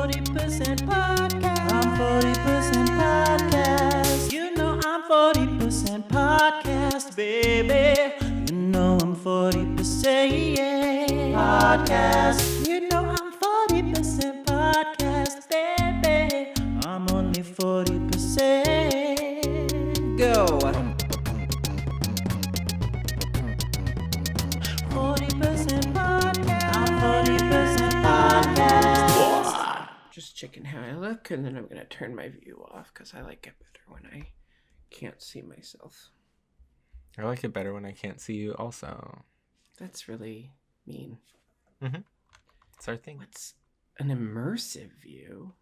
40% podcast. I'm 40% podcast. You know I'm 40% podcast, baby. You know I'm 40% podcast. You know I'm 40% podcast, baby. I'm only 40%. Go. 40% podcast. I'm 40% podcast. Just checking how I look, and then I'm gonna turn my view off because I like it better when I can't see myself. I like it better when I can't see you also. That's really mean. Mm-hmm. It's our thing. What's an immersive view?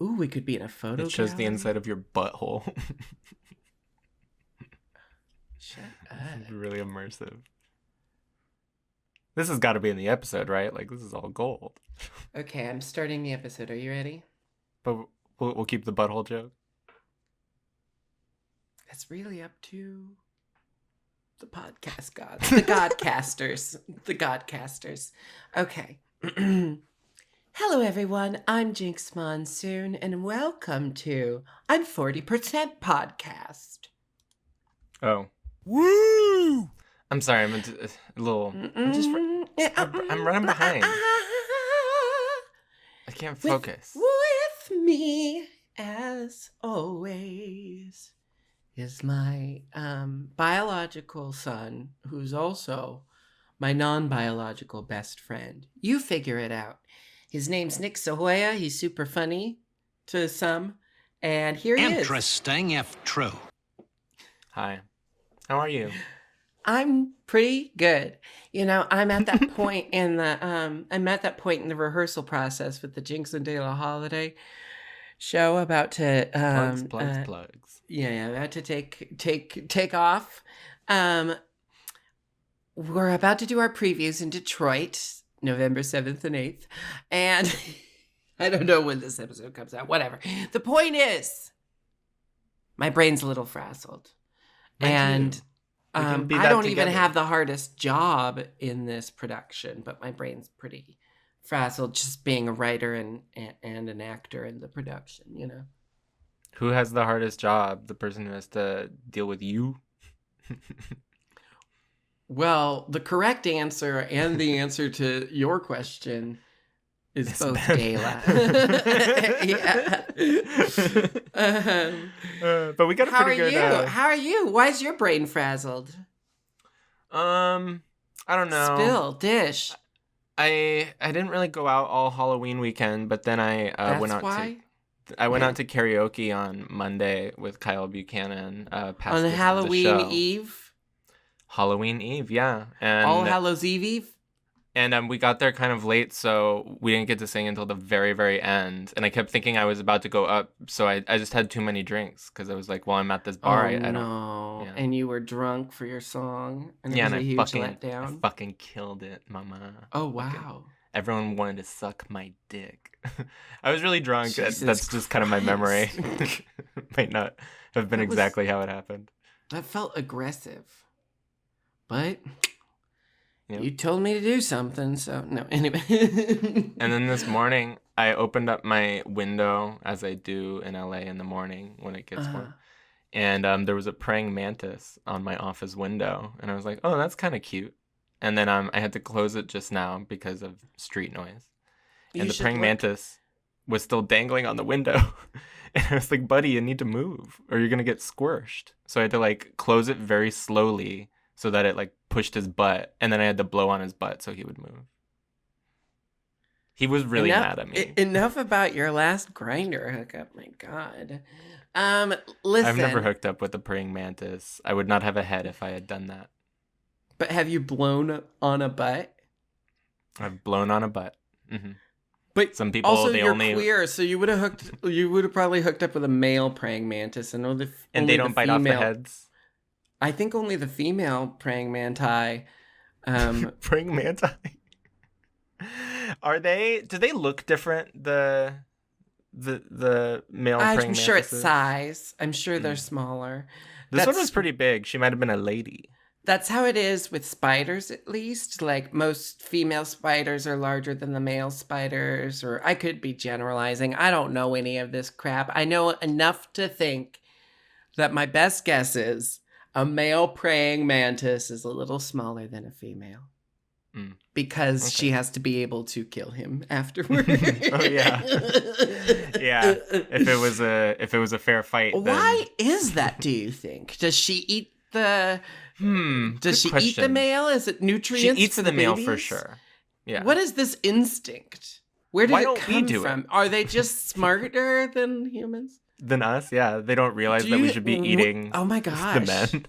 Ooh, we could be in a photo It shows gallery. the inside of your butthole. Shut It's up. really immersive. This has got to be in the episode, right? Like, this is all gold. Okay, I'm starting the episode. Are you ready? But we'll keep the butthole joke. That's really up to the podcast gods. The godcasters. The godcasters. Okay. Hello, everyone. I'm Jinkx Monsoon, and welcome to I'm 40% Podcast. Oh. Woo! I'm sorry, I'm a little... I'm running behind. I can't focus. With me, as always, is my biological son, who's also my non-biological best friend. You figure it out. His name's Nick Sahoyah. He's super funny to some. And here he is. Interesting if true. Hi. How are you? I'm pretty good. You know, I'm at that point in the rehearsal process with the Jinkx and De La Holiday show, about to Plugs. Yeah, about to take off. We're about to do our previews in Detroit, November 7th and 8th. And I don't know when this episode comes out. Whatever. The point is, my brain's a little frazzled. And I don't even have the hardest job in this production, but my brain's pretty frazzled just being a writer and an actor in the production, you know? Who has the hardest job? The person who has to deal with you? Well, the correct answer and the answer to your question is It's both Ben. Dela. Yeah. But we got a How are pretty good... you? How are you? Why is your brain frazzled? I don't know. Spill, dish. I didn't really go out all Halloween weekend, but then I That's went out why? to karaoke on Monday with Kyle Buchanan. Past On the Halloween show. Eve? Halloween Eve, yeah. And All Hallows Eve? And we got there kind of late, so we didn't get to sing until the very, very end. And I kept thinking I was about to go up, so I just had too many drinks because I was like, well, I'm at this bar. I don't. No. Yeah. And you were drunk for your song, and it Yeah, was and a huge I letdown. fucking killed it, mama. Oh, Fucking- wow. Everyone wanted to suck my dick. I was really drunk. Jesus That's just kind of my memory. Christ. Might not have been That was- exactly how it happened. That felt aggressive. But Yep. you told me to do something, so no. Anyway. And then this morning, I opened up my window, as I do in LA in the morning when it gets warm. And there was a praying mantis on my office window. And I was like, oh, that's kind of cute. And then I had to close it just now because of street noise. You And the should praying look- mantis was still dangling on the window. And I was like, buddy, you need to move or you're going to get squished. So I had to like close it very slowly so that it like pushed his butt. And then I had to blow on his butt so he would move. He was really mad at me. Enough about your last grinder hookup. My God. Listen. I've never hooked up with a praying mantis. I would not have a head if I had done that. But have you blown on a butt? I've blown on a butt. Mm-hmm. But Some people, also, they you're only... queer, so you would have probably hooked up with a male praying mantis, and only And they don't bite off the female- heads. I think only the female praying manti. Praying manti? Are they... Do they look different, the male praying mantises? I'm sure it's size. I'm sure they're smaller. This one was pretty big. She might have been a lady. That's how it is with spiders, at least. Like, most female spiders are larger than the male spiders, or I could be generalizing. I don't know any of this crap. I know enough to think that my best guess is a male praying mantis is a little smaller than a female. Because she has to be able to kill him afterward. Oh yeah, yeah. If it was a fair fight, why is that? Do you think? Does she eat the? Does she eat the male? Is it nutrients? She eats for the male babies? for sure. Yeah. What is this instinct? Where did Why it don't we come do from? it? Are they just smarter than humans? Than us? Yeah. They don't realize that we should be eating. Oh my gosh. The men.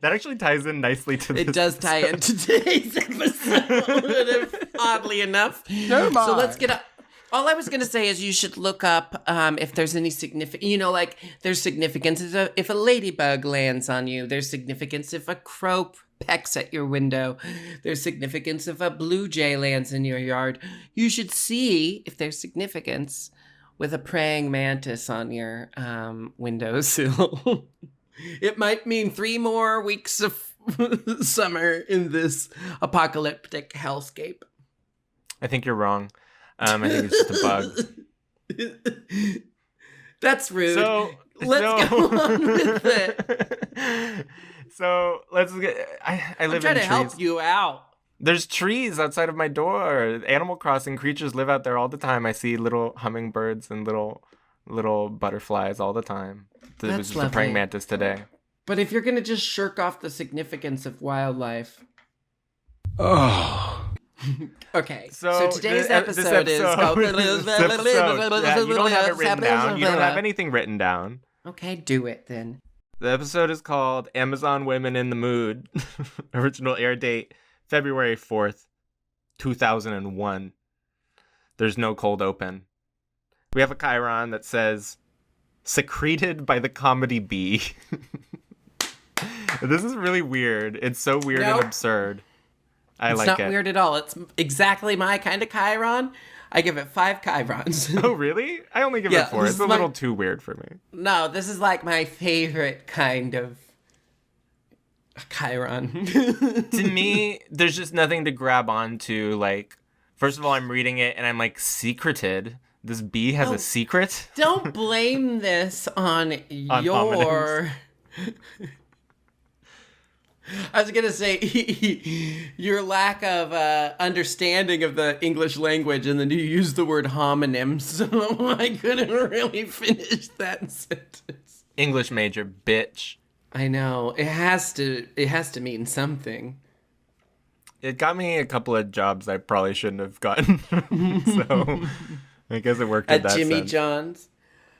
That actually ties in nicely to this. It does tie into today's episode, oddly enough. No mind. So let's get up. All I was going to say is you should look up if there's any significant, like there's significance if a ladybug lands on you. There's significance if a crow pecks at your window. There's significance if a blue jay lands in your yard. You should see if there's significance with a praying mantis on your windowsill. It might mean 3 more weeks of summer in this apocalyptic hellscape. I think you're wrong. I think it's just a bug. That's rude. So let's go on with it. So let's get. I live I'm trying in to trees. help you out. There's trees outside of my door. Animal Crossing creatures live out there all the time. I see little hummingbirds and little butterflies all the time. It was just a praying mantis today. But if you're gonna just shirk off the significance of wildlife. Oh. Okay, so today's this episode is called... Yeah, you don't have it written down. You don't have anything written down. Okay, do it then. The episode is called Amazon Women in the Mood. Original air date, February 4th, 2001. There's no cold open. We have a chyron that says, secreted by the comedy bee. This is really weird. It's so weird and absurd. It's not weird at all. It's exactly my kind of chyron. I give it 5 chyrons. Oh, really? I only give it 4. It's a little too weird for me. No, this is like my favorite kind of chiron. To me, there's just nothing to grab onto. Like, first of all, I'm reading it and I'm like, secreted? This bee has a secret? Don't blame this on your... I was going to say your lack of understanding of the English language, and then you used the word homonym, so I couldn't really finish that sentence. English major, bitch. I know. It has to mean something. It got me a couple of jobs I probably shouldn't have gotten. So I guess it worked in that Jimmy sense. John's.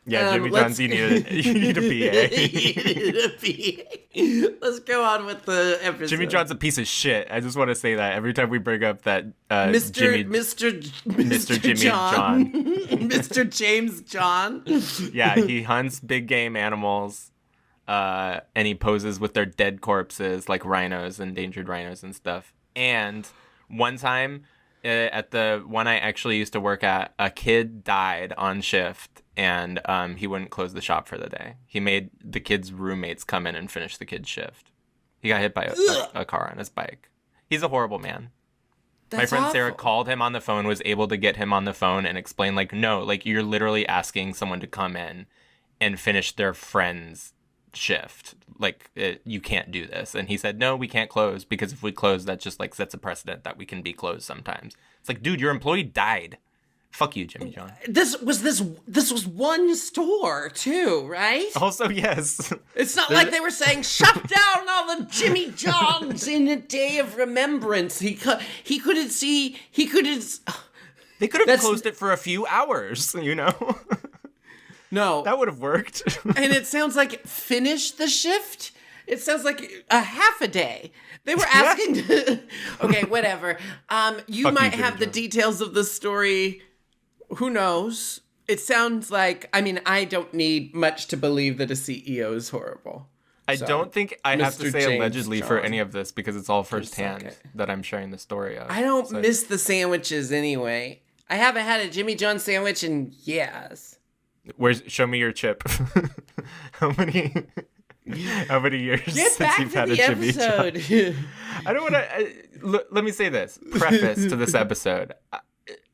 Yeah, Jimmy John's, you need a BA. Let's go on with the episode. Jimmy John's a piece of shit. I just want to say that every time we bring up that Mr. Jimmy John. Mr. James John. Yeah, he hunts big game animals, and he poses with their dead corpses like rhinos, endangered rhinos and stuff. And one time, at the one I actually used to work at, a kid died on shift. And he wouldn't close the shop for the day. He made the kid's roommates come in and finish the kid's shift. He got hit by a car on his bike. He's a horrible man. My friend Sarah called him on the phone, was able to get him on the phone and explain, like, no, like, you're literally asking someone to come in and finish their friend's shift. Like, you can't do this. And he said, no, we can't close, because if we close, that just, like, sets a precedent that we can be closed sometimes. It's like, dude, your employee died. Fuck you, Jimmy John. This was one store too, right? Also, yes. It's not like they were saying shut down all the Jimmy Johns in a day of remembrance. He couldn't see. He couldn't. They could have closed it for a few hours, you know. No, that would have worked. And it sounds like finish the shift. It sounds like a half a day. They were asking. Okay, whatever. You might have the details of the story. Who knows? It sounds like, I mean, I don't need much to believe that a CEO is horrible. I don't think I have to say James allegedly John. for any of this, because it's all firsthand that I'm sharing the story of. I don't miss the sandwiches anyway. I haven't had a Jimmy John sandwich in years. Show me your chip. How many? How many years Get since back you've to had a the Jimmy John? episode. I don't want to. Let me say this. Preface to this episode.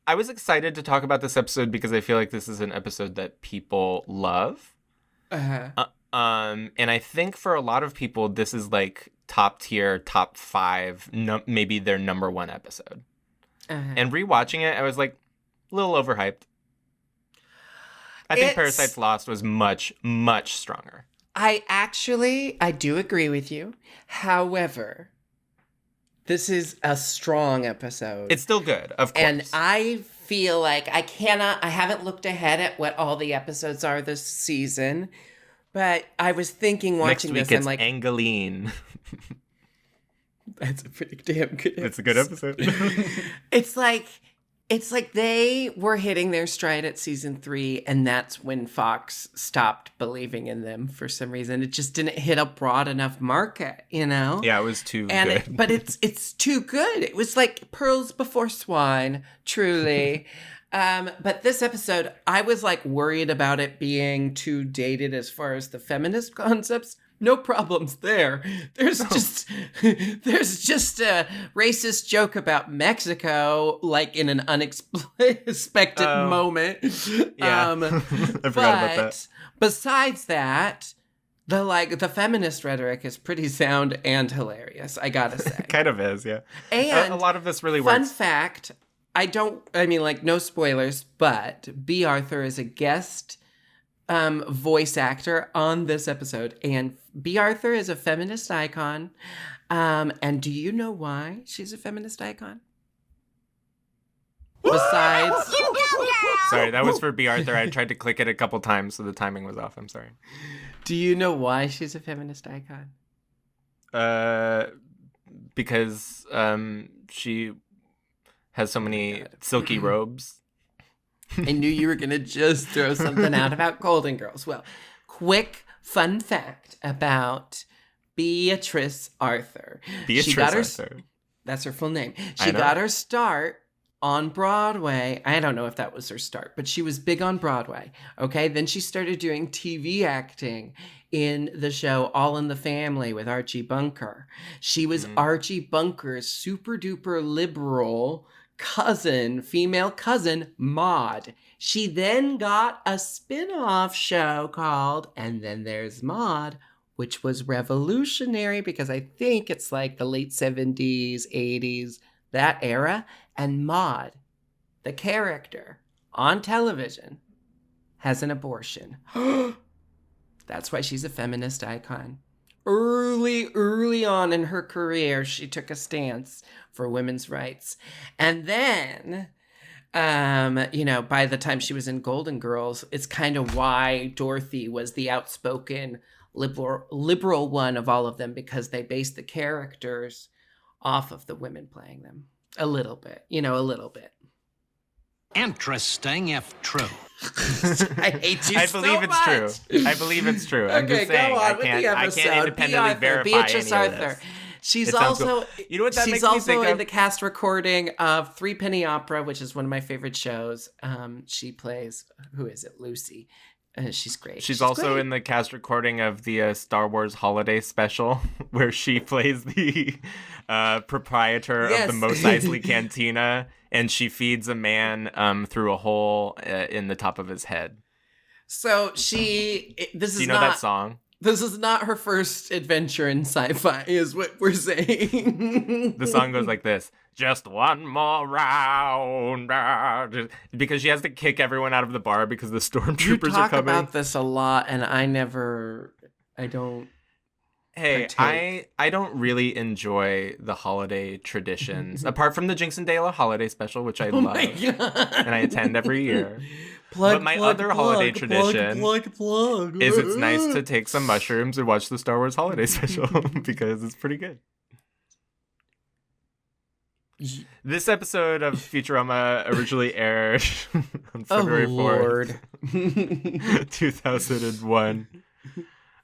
I was excited to talk about this episode because I feel like this is an episode that people love. Uh-huh. And I think for a lot of people, this is like top tier, top 5, maybe their number 1 episode. Uh-huh. And rewatching it, I was like, a little overhyped. I think Parasite's Lost was much, much stronger. I do agree with you. However, this is a strong episode. It's still good, of course. And I feel like I haven't looked ahead at what all the episodes are this season, but I was thinking watching Next week this, it's I'm like, Angeline. that's a pretty damn good episode. It's a good episode. It's like they were hitting their stride at season 3, and that's when Fox stopped believing in them for some reason. It just didn't hit a broad enough market, you know? Yeah, it was too good. But it's too good. It was like pearls before swine, truly. But this episode, I was like worried about it being too dated as far as the feminist concepts. No problems there. There's just a racist joke about Mexico, like in an unexpected moment. Yeah, I forgot about that. Besides that, the feminist rhetoric is pretty sound and hilarious, I gotta say. Kind of is, yeah. And a lot of this really fun works. fact, no spoilers, but B. Arthur is a guest voice actor on this episode, and B. Arthur is a feminist icon. And do you know why she's a feminist icon? Besides, Sorry, that was for B. Arthur. I tried to click it a couple times, so the timing was off. I'm sorry. do you know why she's a feminist icon? Because she has so many silky robes. I knew you were going to just throw something out about Golden Girls. Well, quick fun fact about Beatrice Arthur. Arthur. That's her full name. She got her start on Broadway. I don't know if that was her start, but she was big on Broadway. Okay. Then she started doing TV acting in the show All in the Family with Archie Bunker. She was Archie Bunker's super duper liberal female cousin, Maude. She then got a spin-off show called And Then There's Maude, which was revolutionary because I think it's like the late 70s, 80s, that era. And Maude, the character on television, has an abortion. That's why she's a feminist icon. Early on in her career, she took a stance for women's rights. And then, by the time she was in Golden Girls, it's kind of why Dorothy was the outspoken liberal one of all of them, because they based the characters off of the women playing them. A little bit. Interesting if true. I hate you so believe it's much. true. I believe it's true. I'm Okay, just saying, go on I with can't, the I episode. can't independently verify Beatrice any of Arthur. this. She's It sounds also, cool. You know what that she's makes me also think in of? the cast recording of Three Penny Opera, which is one of my favorite shows. She plays, who is it? Lucy. She's great. She's also in the cast recording of the Star Wars holiday special, where she plays the proprietor of the Mos Eisley Cantina, and she feeds a man through a hole in the top of his head. So this Do is you know not that song? This is not her first adventure in sci-fi, is what we're saying. The song goes like this: just one more round, because she has to kick everyone out of the bar because the stormtroopers You are talk coming. about this a lot, and I don't. Hey, I don't really enjoy the holiday traditions, apart from the Jinkx and Dela holiday special, which I love, My God. and I attend every year. Plug, But my other holiday tradition plug. is it's nice to take some mushrooms and watch the Star Wars holiday special because it's pretty good. This episode of Futurama originally aired on February 4th, 2001.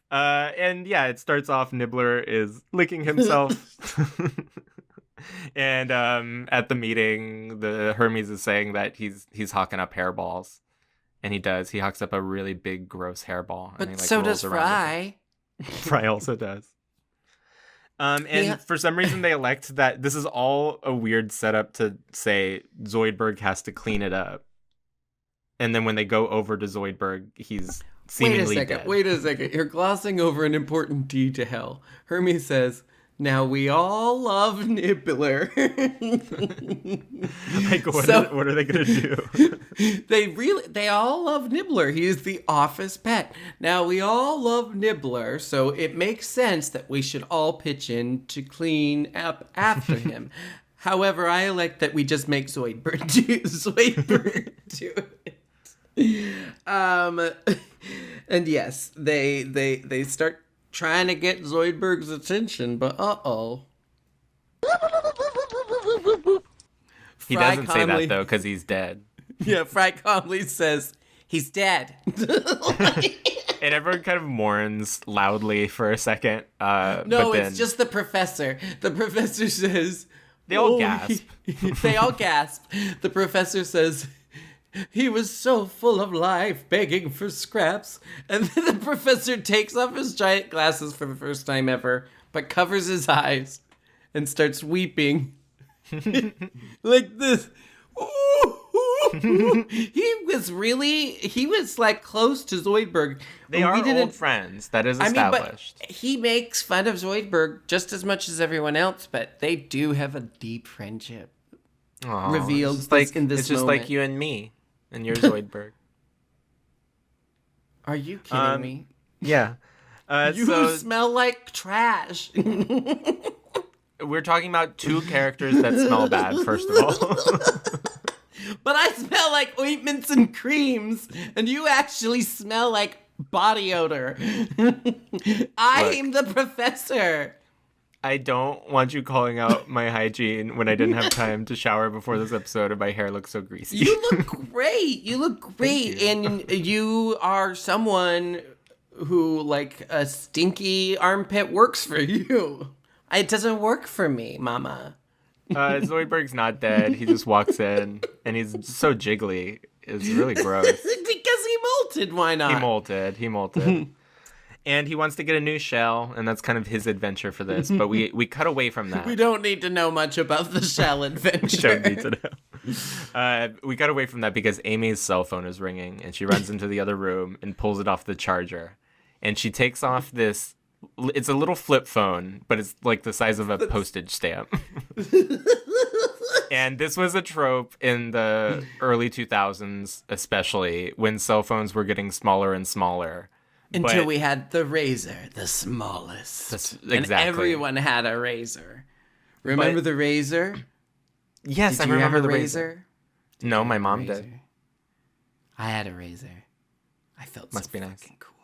And yeah, it starts off, Nibbler is licking himself. And at the meeting, the Hermes is saying that he's hawking up hairballs. And he does. He hawks up a really big, gross hairball. And But he, so rolls does around with it. Fry. Fry also does. And Yeah. for some reason they elect that this is all a weird setup to say Zoidberg has to clean it up. And then when they go over to Zoidberg, he's seemingly dead. Wait a second. You're glossing over an important detail. Hermes says, "Now we all love Nibbler." Like, what are they gonna do? They all love Nibbler. He is the office pet. Now we all love Nibbler, so it makes sense that we should all pitch in to clean up after him. However, I elect that we just make Zoidberg do it. And yes, they start trying to get Zoidberg's attention, but He doesn't say that, though, because he's dead. Yeah, Fry calmly says, he's dead. And everyone kind of mourns loudly for a second. No, but then it's just the professor. The professor says... they all gasp. They all gasp. The professor says... He was so full of life, begging for scraps. And then the professor takes off his giant glasses for the first time ever, but covers his eyes and starts weeping. Like this. He was like close to Zoidberg. They are old friends. That is established. But he makes fun of Zoidberg just as much as everyone else, but they do have a deep friendship. Aww, Revealed it's like, in this it's just moment. like you and me and your Zoidberg. Are you kidding me? Yeah. You smell like trash. We're talking about two characters that smell bad, first of all. But I smell like ointments and creams, and you actually smell like body odor. I'm the professor. I don't want you calling out my hygiene when I didn't have time to shower before this episode and my hair looks so greasy. You look great. You look great. And you are someone who, like, a stinky armpit works for you. It doesn't work for me, mama. Zoidberg's not dead. He just walks in, and he's so jiggly. It's really gross. Because he molted. Why not? He molted. And he wants to get a new shell, and that's kind of his adventure for this. But we cut away from that. We don't need to know much about the shell adventure. Don't need to know. We got away from that because Amy's cell phone is ringing, and she runs into the other room and pulls it off the charger. And she takes off this... It's a little flip phone, but it's like the size of a postage stamp. And this was a trope in the early 2000s, especially, when cell phones were getting smaller and smaller. Until we had the Razor, the smallest. Exactly. And everyone had a Razor. Remember the Razor? Yes, Did I remember the Razor? No, my mom did. I had a Razor. I felt Must so be nice. fucking cool.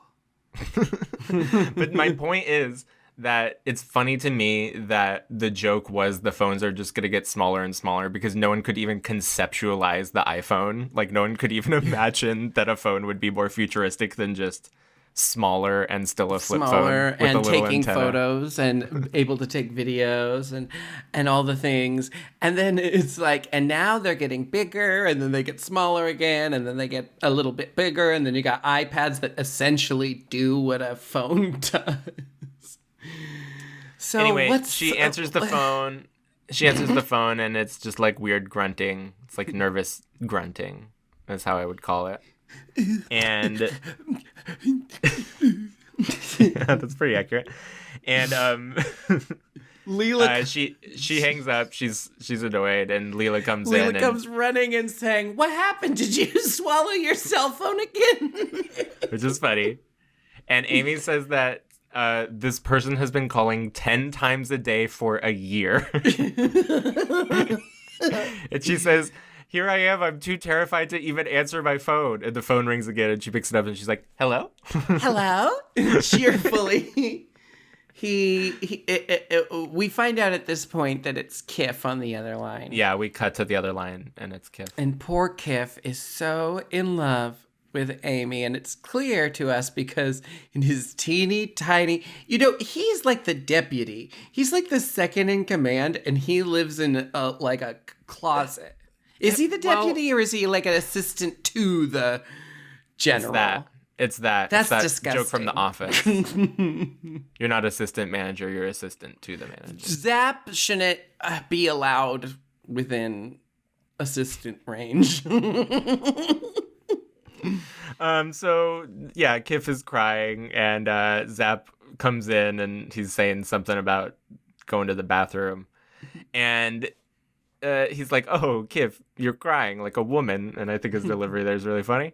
But my point is that it's funny to me that the joke was the phones are just going to get smaller and smaller because no one could even conceptualize the iPhone. Like, no one could even imagine that a phone would be more futuristic than just smaller and still a flip phone with and a little taking antenna. photos and able to take videos and all the things. And then it's like, and now they're getting bigger, and then they get smaller again, and then they get a little bit bigger, and then you got iPads that essentially do what a phone does. So Anyway, she answers the phone. She answers the phone, and it's just like weird grunting. It's like nervous grunting. That's how I would call it. And yeah, that's pretty accurate. And Leela, she hangs up. She's annoyed, and Leela comes in. Leela comes running and saying, "What happened? Did you swallow your cell phone again?" Which is funny. And Amy says that this person has been calling 10 times a day for a year. And she says, "Here I am. I'm too terrified to even answer my phone." And the phone rings again, and she picks it up, and she's like, "Hello?" Hello? Cheerfully. We find out at this point that it's Kif on the other line. Yeah, we cut to the other line, and it's Kif. And poor Kif is so in love with Amy, and it's clear to us because in his teeny tiny, he's like the deputy. He's like the second in command, and he lives in like a closet. Is he the deputy, or is he like an assistant to the general? It's that disgusting. joke from The Office. You're not assistant manager, you're assistant to the manager. Zap shouldn't be allowed within assistant range. So yeah, Kif is crying, and Zap comes in, and he's saying something about going to the bathroom, and he's like, "Oh, Kif, you're crying like a woman," and I think his delivery there is really funny.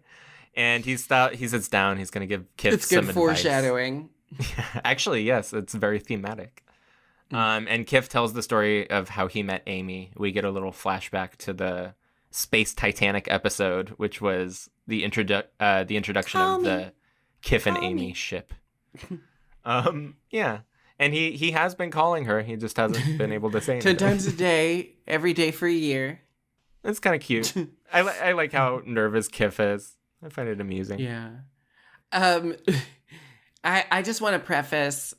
And he sits down. He's gonna give Kif It's some good advice. foreshadowing. Actually, yes, it's very thematic. And Kif tells the story of how he met Amy. We get a little flashback to the Space Titanic episode, which was the introduction of the Kif and Amy ship. Yeah. And he has been calling her. He just hasn't been able to say anything. 10 times a day, every day for a year. It's kind of cute. I like how nervous Kif is. I find it amusing. Yeah. I just want to preface,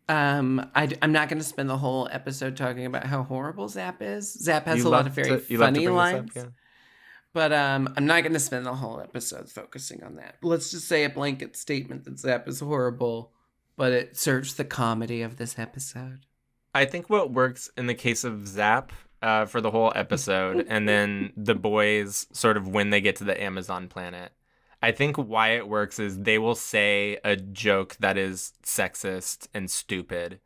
I'm not going to spend the whole episode talking about how horrible Zap is. Zap has a lot of very funny lines. Up, yeah. But I'm not going to spend the whole episode focusing on that. Let's just say a blanket statement that Zap is horrible, but it serves the comedy of this episode. I think what works in the case of Zap for the whole episode, and then the boys sort of when they get to the Amazon planet, I think why it works is they will say a joke that is sexist and stupid,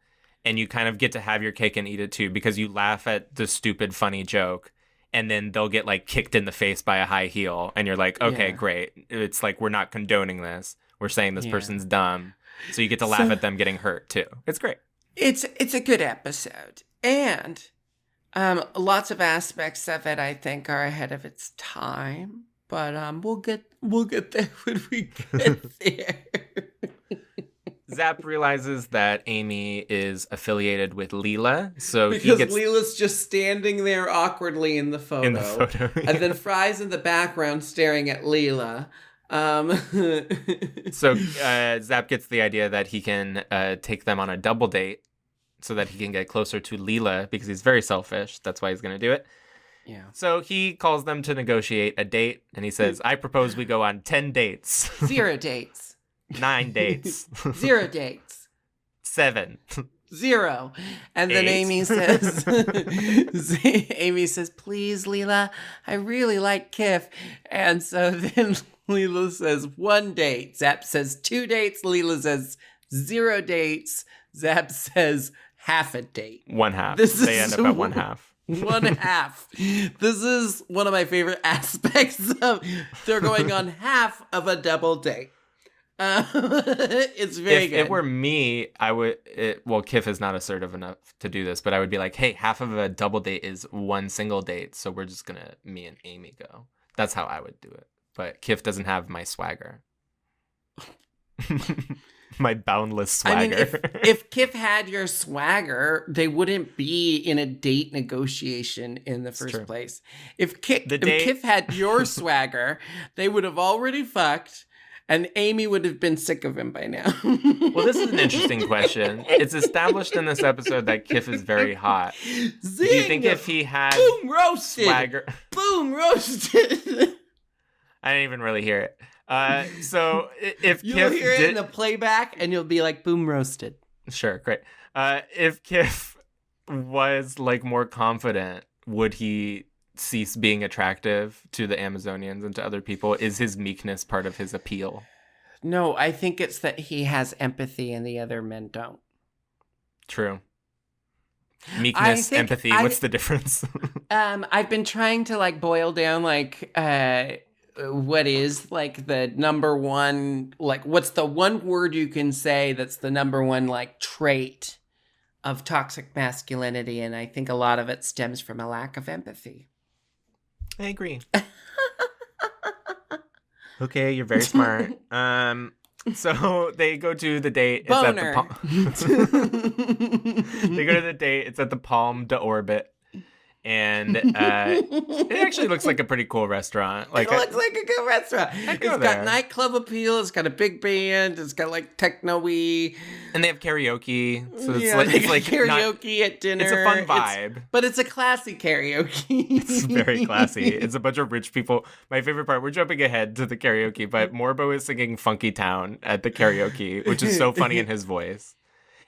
and you kind of get to have your cake and eat it too, because you laugh at the stupid, funny joke, and then they'll get like kicked in the face by a high heel, and you're like, okay, great. It's like, we're not condoning this. We're saying this person's dumb. So you get to laugh at them getting hurt too. It's great. It's a good episode. And lots of aspects of it, I think, are ahead of its time. But we'll get there when we get there. Zap realizes that Amy is affiliated with Leela, so because Leela's just standing there awkwardly in the photo. And then Fry's in the background staring at Leela. So Zap gets the idea that he can take them on a double date so that he can get closer to Leela, because he's very selfish. That's why he's going to do it. Yeah. So he calls them to negotiate a date, and he says, I propose we go on 10 dates. 0 dates. 9 dates. 0 dates. 7. 0. And then 8. Amy says, please, Leela, I really like Kif. And so then Leela says 1 date. Zap says 2 dates. Leela says 0 dates. Zap says half a date. 1/2. They end up at 1/2. 1/2. This is one of my favorite aspects of they're going on half of a double date. It's very good. If it were me, I would. Kif is not assertive enough to do this, but I would be like, hey, half of a double date is 1 single date, so we're just gonna me and Amy go. That's how I would do it. But Kif doesn't have my swagger. My boundless swagger. I mean, if Kif had your swagger, they wouldn't be in a date negotiation in the first place. If Kif had your swagger, they would have already fucked, and Amy would have been sick of him by now. Well, this is an interesting question. It's established in this episode that Kif is very hot. Zing! Do you think if he had Boom roasted, swagger, boom roasted? I didn't even really hear it. So if You'll Kif hear it in the playback, and you'll be like, boom roasted. Sure, great. If Kif was like more confident, would he cease being attractive to the Amazonians and to other people? Is his meekness part of his appeal? No, I think it's that he has empathy and the other men don't. True. Meekness, empathy, what's the difference? I've been trying to like boil down what is like the number one, like what's the one word you can say that's the number one like trait of toxic masculinity, and I think a lot of it stems from a lack of empathy. I agree. Okay, you're very smart. So they go to the date. Boner. They go to the date. It's at the Palme d'Orbit. And it actually looks like a pretty cool restaurant. Like it looks like a good restaurant. go It's there. got nightclub appeal. It's got a big band. It's got like techno-y. And they have karaoke. So it's Yeah, like they it's got like karaoke at dinner. It's a fun vibe. But it's a classy karaoke. It's very classy. It's a bunch of rich people. My favorite part, we're jumping ahead to the karaoke, but Morbo is singing Funky Town at the karaoke, which is so funny in his voice.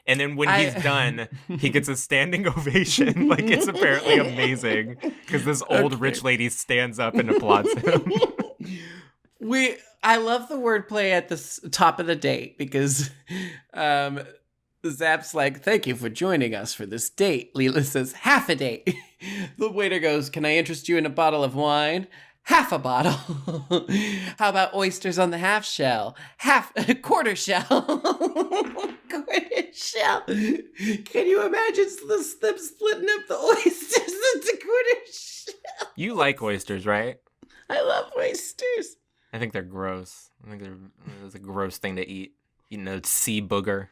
And then when he's done, he gets a standing ovation. Like, it's apparently amazing because this old rich lady stands up and applauds him. I love the wordplay at the top of the date because Zap's like, thank you for joining us for this date. Leela says, half a date. The waiter goes, can I interest you in a bottle of wine? Half a bottle. How about oysters on the half shell? Quarter shell. Quarter shell. Can you imagine them splitting up the oysters into quarter shell? You like oysters, right? I love oysters. I think they're gross. I think it's a gross thing to eat. Eating a sea booger.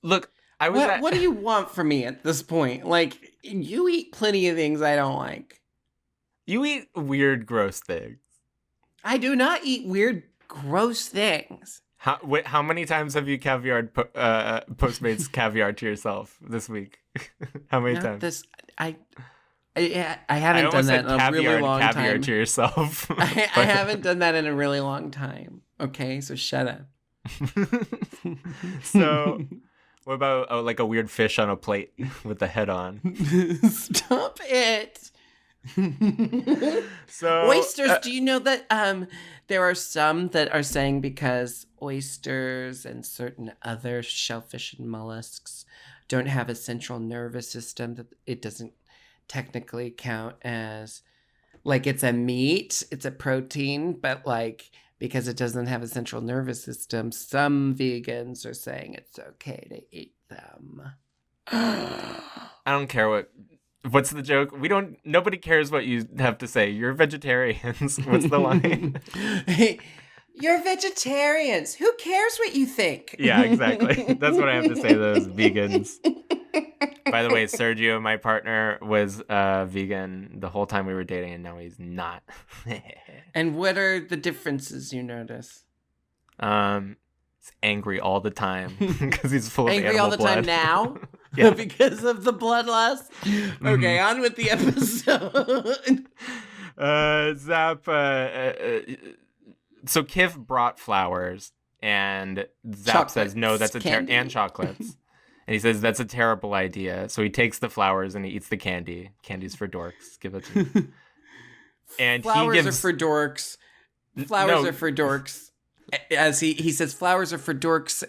Look, What do you want from me at this point? Like, you eat plenty of things I don't like. You eat weird, gross things. I do not eat weird, gross things. How many times have you caviared Postmates caviar to yourself this week? How many times? I haven't done that in a really long caviar time. to yourself. I haven't done that in a really long time. Okay, so shut up. So, what about like a weird fish on a plate with the head on? Stop it. So oysters, do you know that there are some that are saying because oysters and certain other shellfish and mollusks don't have a central nervous system, that it doesn't technically count as, like, it's a meat, it's a protein, but like because it doesn't have a central nervous system, some vegans are saying it's okay to eat them. I don't care what's the joke? Nobody cares what you have to say. You're vegetarians. What's the line? Hey, you're vegetarians. Who cares what you think? Yeah, exactly. That's what I have to say to those vegans. By the way, Sergio, my partner, was vegan the whole time we were dating, and now he's not. And what are the differences you notice? He's angry all the time because he's full of angry animal all the blood. time now? Yeah. Because of the bloodlust? Okay, on with the episode. Zap. So Kif brought flowers, and Zap says, "No, that's and chocolates." And he says, "That's a terrible idea." So he takes the flowers and he eats the candy. Candy's for dorks. Give it to me. And flowers are for dorks. Flowers are for dorks. As he says, flowers are for dorks.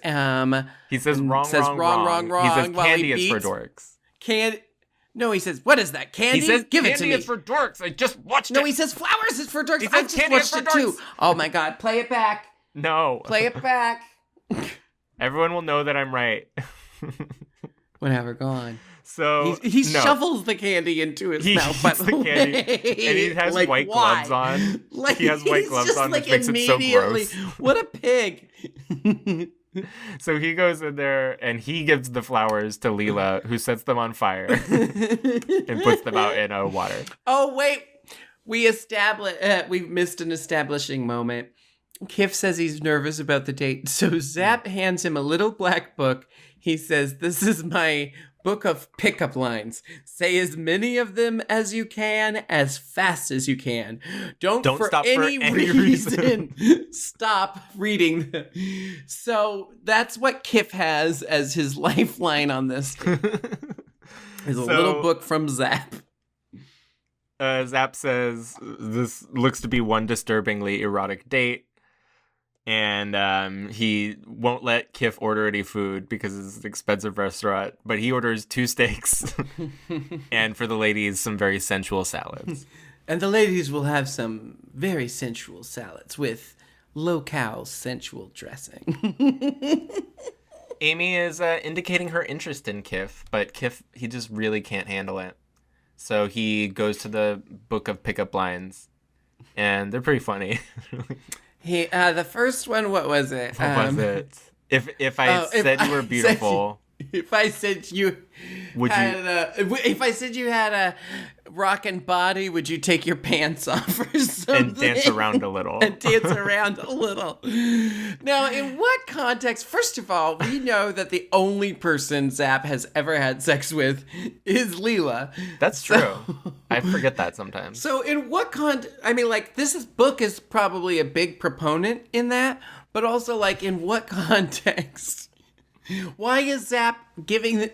He says wrong. He says candy is for dorks. No, he says, what is that? Candy? He says give it to me. Candy is for dorks. I just watched it. No, he says flowers is for dorks. He I says just candy watched is for it too. dorks. Oh my God, play it back. No. Play it back. Everyone will know that I'm right. Whatever, go on. So he shovels the candy into his mouth. By the candy, and he has like, white why? gloves on. Like, he has white gloves on, like, which makes it so gross. What a pig! So he goes in there and he gives the flowers to Leela, who sets them on fire and puts them out in water. Oh wait, we missed an establishing moment. Kif says he's nervous about the date, so Zap hands him a little black book. He says, "This is my book of pickup lines. Say as many of them as you can, as fast as you can. Don't for stop any for any reason stop reading them." So that's what Kif has as his lifeline on this. Is a little book from Zap. Zap says, "This looks to be one disturbingly erotic date." And he won't let Kif order any food because it's an expensive restaurant. But he orders 2 steaks and for the ladies, some very sensual salads. And the ladies will have some very sensual salads with low-cal sensual dressing. Amy is indicating her interest in Kif, but Kif, he just really can't handle it. So he goes to the book of pickup lines, and they're pretty funny. The first one, what was it? What was it? If I said you were beautiful, If I said you if I said you had a rockin' body, would you take your pants off or something? And dance around a little. And dance around a little. Now, in what context? First of all, we know that the only person Zap has ever had sex with is Leela. That's true. I forget that sometimes. So in what I mean, like, book is probably a big proponent in that, but also, like, in what context? Why is Zap giving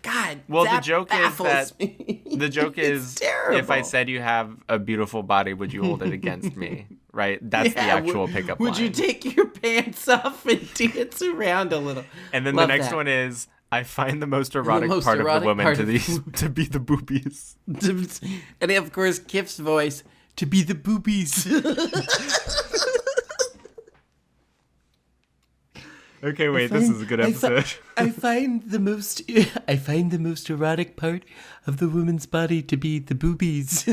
God. Well, Zap the joke is that me. the joke is terrible. if I said you have a beautiful body, would you hold it against me? Right? That's the actual pickup line. Would you take your pants off and dance around a little? And then Love the next that. one is I find the most erotic part of the woman to be the boobies. And of course, Kif's voice to be the boobies. Okay, wait, this is a good episode. I find the most erotic part of the woman's body to be the boobies.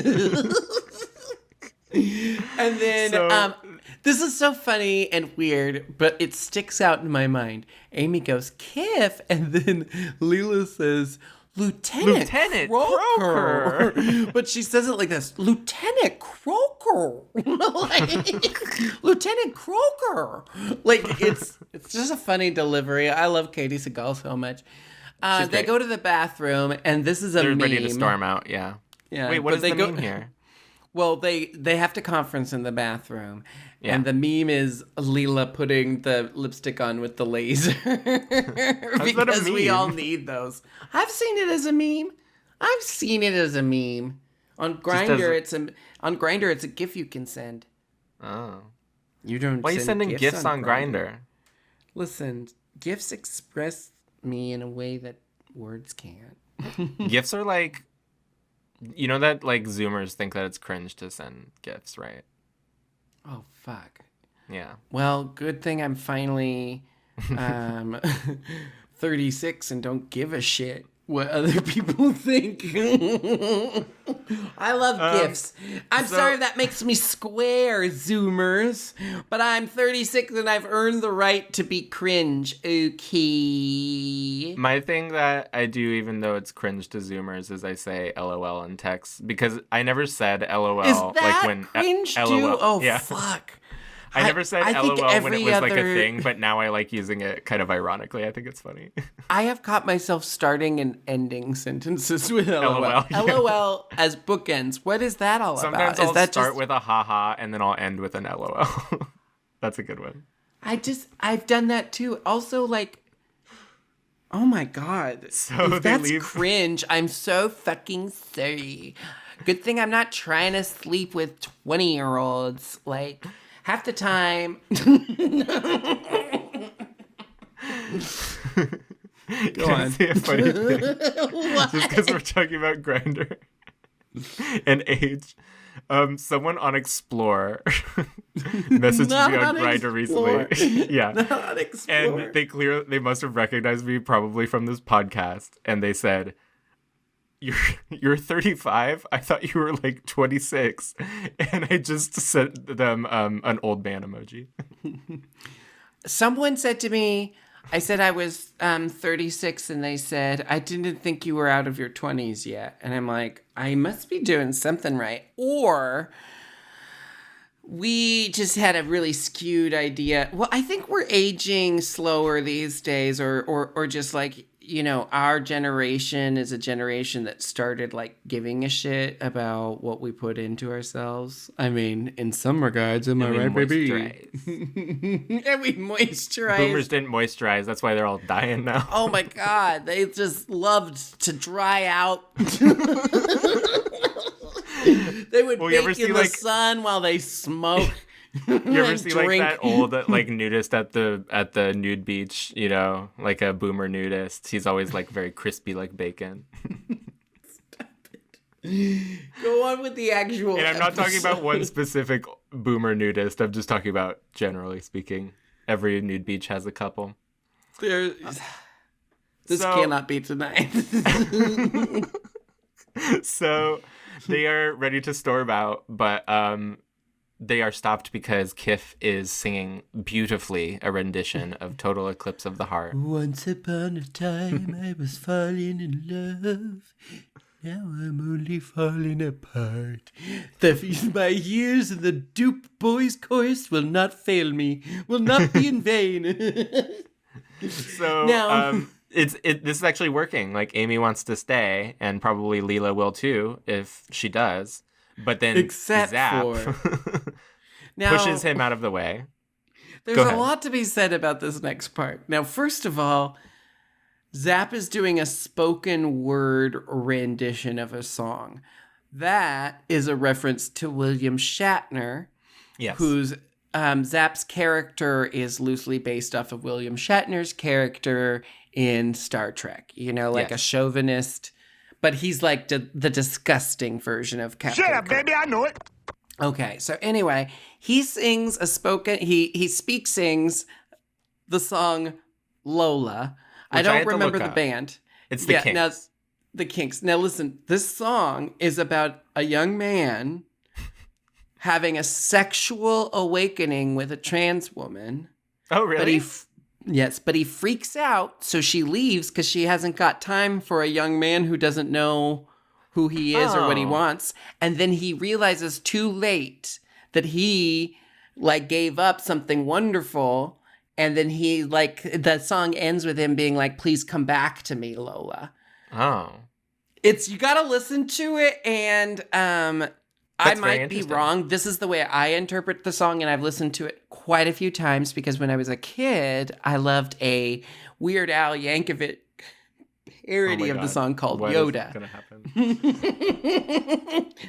And then this is so funny and weird, but it sticks out in my mind. Amy goes, Kif, and then Leela says, Lieutenant Croker. But she says it like this, Lieutenant Croker. Like, Lieutenant Croker. Like, it's just a funny delivery. I love Katie Seagal so much. They great. go to the bathroom, and this is a They're meme. ready to storm out, yeah. Yeah, Wait, what but is they the go- meme here? Well, they have to conference in the bathroom. Yeah. And the meme is Leela putting the lipstick on with the laser. Because we meme? all need those. I've seen it as a meme. On Grindr, it's a GIF you can send. Oh. You don't. Why are you send sending GIFs on Grindr? Listen, GIFs express me in a way that words can't. GIFs are like, you know that like Zoomers think that it's cringe to send GIFs, right? Oh fuck. Yeah. Well, good thing I'm finally 36 and don't give a shit what other people think. I love gifts. I'm sorry that makes me square, Zoomers, but I'm 36 and I've earned the right to be cringe. Okay. My thing that I do, even though it's cringe to Zoomers, is I say LOL in text because I never said LOL. Is that like when cringe LOL. too? Oh, yeah. fuck. I never said I think LOL when it every was like a other- thing, but now I like using it kind of ironically. I think it's funny. I have caught myself starting and ending sentences with LOL. LOL, yeah. LOL as bookends. What is that all Sometimes about? I'll Is that start just... with a haha and then I'll end with an LOL. That's a good one. I've done that too. Also, like, oh my God. So if they that's leave- cringe, I'm so fucking sorry. Good thing I'm not trying to sleep with 20-year-olds. Like, half the time. Can I say a funny thing? Just because we're talking about Grindr and age. Someone on Explore messaged Not me on on Grindr Explore. recently. Yeah. Not Explore. And they must have recognized me probably from this podcast. And they said, You're 35? I thought you were like 26. And I just sent them an old man emoji. Someone said to me, I said I was 36, and they said, I didn't think you were out of your 20s yet. And I'm like, I must be doing something right. Or we just had a really skewed idea. Well, I think we're aging slower these days, or just like, you know, our generation is a generation that started like giving a shit about what we put into ourselves. I mean, in some regards, am I right, baby? And we moisturize. Boomers didn't moisturize. That's why they're all dying now. Oh my God, they just loved to dry out. They would you ever bake see, in the like- sun while they smoke. You ever and see like drink. that old like nudist at the nude beach, you know, like a boomer nudist? He's always like very crispy like bacon. Go on with the actual And I'm not talking about episode. one specific boomer nudist. I'm just talking about generally speaking. Every nude beach has a couple. This So- cannot be tonight. So they are ready to storm out, but they are stopped because Kif is singing beautifully a rendition of Total Eclipse of the Heart. Once upon a time, I was falling in love. Now I'm only falling apart. My years in the dupe boys' chorus will not fail me, will not be in vain. So Now- this is actually working. Like, Amy wants to stay, and probably Leela will too if she does. But then Except Zap Now, pushes him out of the way. there's Go a ahead. lot to be said about this next part. Now, first of all, Zap is doing a spoken word rendition of a song. That is a reference to William Shatner, Yes. whose Zap's character is loosely based off of William Shatner's character in Star Trek. You know, like a Yes. chauvinist, but he's like the disgusting version of Captain Shut up, Kirk. baby, I know it. Okay, so anyway, he sings sings the song Lola. I Which I don't had to remember look the up. band. It's the Kinks. Now, the Kinks. Now listen, this song is about a young man having a sexual awakening with a trans woman. Oh, But really? but he freaks out, so she leaves because she hasn't got time for a young man who doesn't know who he is or what he Oh. wants. And then he realizes too late that he like gave up something wonderful. And then he like the song ends with him being like, "Please come back to me, Lola." Oh. You gotta listen to it, and I That's very might be interesting. wrong. This is the way I interpret the song, and I've listened to it quite a few times because when I was a kid, I loved a Weird Al Yankovic parody Oh my of the God. song called What is Yoda. gonna happen?